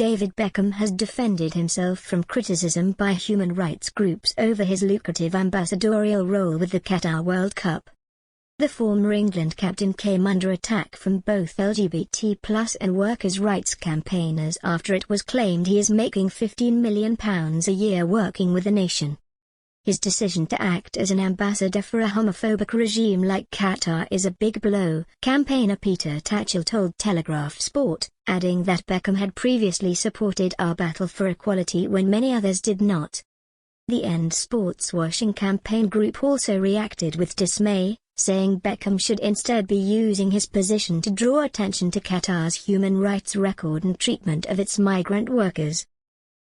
David Beckham has defended himself from criticism by human rights groups over his lucrative ambassadorial role with the Qatar World Cup. The former England captain came under attack from both LGBT+ and workers' rights campaigners after it was claimed he is making £15 million a year working with the nation. His decision to act as an ambassador for a homophobic regime like Qatar is a big blow, campaigner Peter Tatchell told Telegraph Sport, adding that Beckham had previously supported our battle for equality when many others did not. The End Sports Washing campaign group also reacted with dismay, saying Beckham should instead be using his position to draw attention to Qatar's human rights record and treatment of its migrant workers.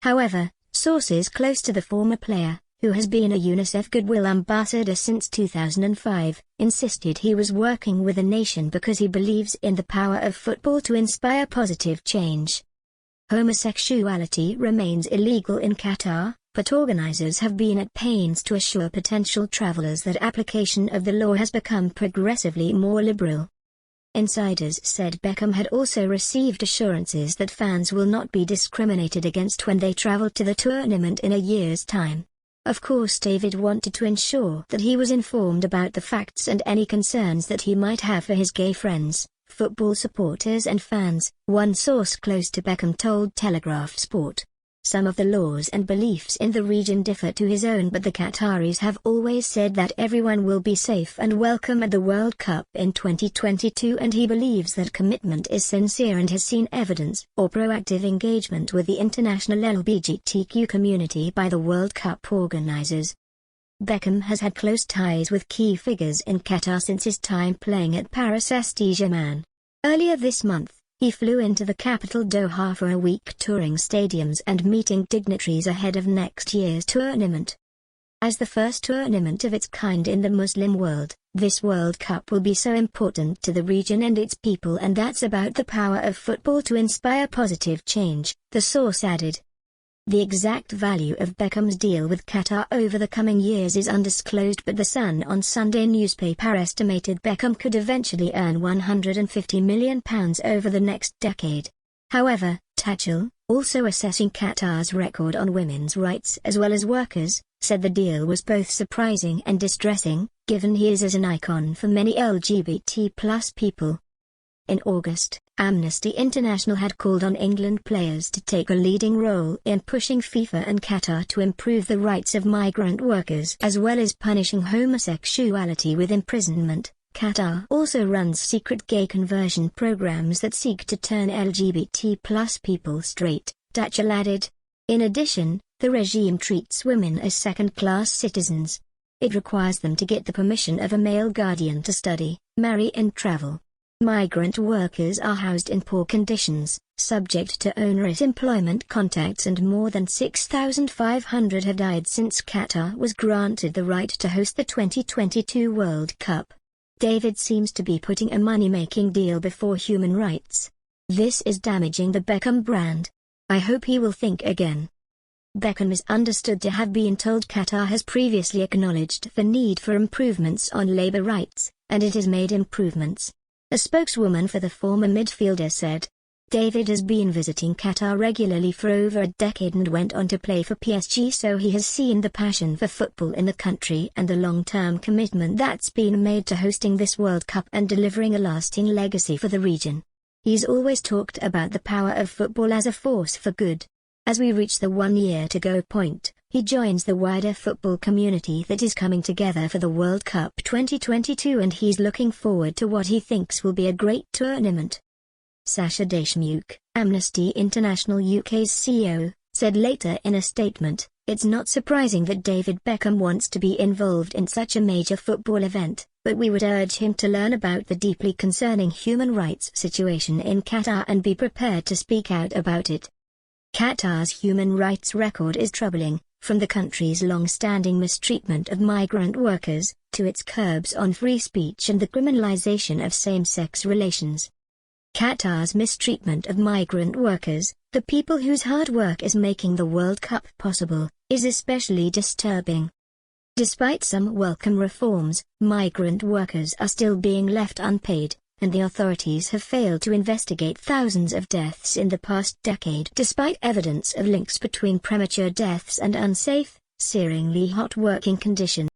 However, sources close to the former player, who has been a UNICEF Goodwill Ambassador since 2005, insisted he was working with the nation because he believes in the power of football to inspire positive change. Homosexuality remains illegal in Qatar, but organizers have been at pains to assure potential travelers that application of the law has become progressively more liberal. Insiders said Beckham had also received assurances that fans will not be discriminated against when they travel to the tournament in a year's time. Of course, David wanted to ensure that he was informed about the facts and any concerns that he might have for his gay friends, football supporters and fans, one source close to Beckham told Telegraph Sport. Some of the laws and beliefs in the region differ to his own, but the Qataris have always said that everyone will be safe and welcome at the World Cup in 2022, and he believes that commitment is sincere and has seen evidence or proactive engagement with the international LGBTQ community by the World Cup organizers. Beckham has had close ties with key figures in Qatar since his time playing at Paris Saint-Germain. Earlier this month, he flew into the capital Doha for a week touring stadiums and meeting dignitaries ahead of next year's tournament. As the first tournament of its kind in the Muslim world, this World Cup will be so important to the region and its people, and that's about the power of football to inspire positive change, the source added. The exact value of Beckham's deal with Qatar over the coming years is undisclosed, but The Sun on Sunday newspaper estimated Beckham could eventually earn £150 million over the next decade. However, Tatchell, also assessing Qatar's record on women's rights as well as workers, said the deal was both surprising and distressing, given he is as an icon for many LGBT+ people. In August, Amnesty International had called on England players to take a leading role in pushing FIFA and Qatar to improve the rights of migrant workers as well as punishing homosexuality with imprisonment. Qatar also runs secret gay conversion programs that seek to turn LGBT+ people straight, Tatchell added. In addition, the regime treats women as second-class citizens. It requires them to get the permission of a male guardian to study, marry and travel. Migrant workers are housed in poor conditions, subject to onerous employment contracts, and more than 6,500 have died since Qatar was granted the right to host the 2022 World Cup. David seems to be putting a money-making deal before human rights. This is damaging the Beckham brand. I hope he will think again. Beckham is understood to have been told Qatar has previously acknowledged the need for improvements on labor rights, and it has made improvements. A spokeswoman for the former midfielder said, David has been visiting Qatar regularly for over a decade and went on to play for PSG, so he has seen the passion for football in the country and the long-term commitment that's been made to hosting this World Cup and delivering a lasting legacy for the region. He's always talked about the power of football as a force for good. As we reach the 1 year to go point, he joins the wider football community that is coming together for the World Cup 2022, and he's looking forward to what he thinks will be a great tournament. Sasha Deshmukh, Amnesty International UK's CEO, said later in a statement, "It's not surprising that David Beckham wants to be involved in such a major football event, but we would urge him to learn about the deeply concerning human rights situation in Qatar and be prepared to speak out about it." Qatar's human rights record is troubling, from the country's long-standing mistreatment of migrant workers, to its curbs on free speech and the criminalization of same-sex relations. Qatar's mistreatment of migrant workers, the people whose hard work is making the World Cup possible, is especially disturbing. Despite some welcome reforms, migrant workers are still being left unpaid, and the authorities have failed to investigate thousands of deaths in the past decade despite evidence of links between premature deaths and unsafe, searingly hot working conditions.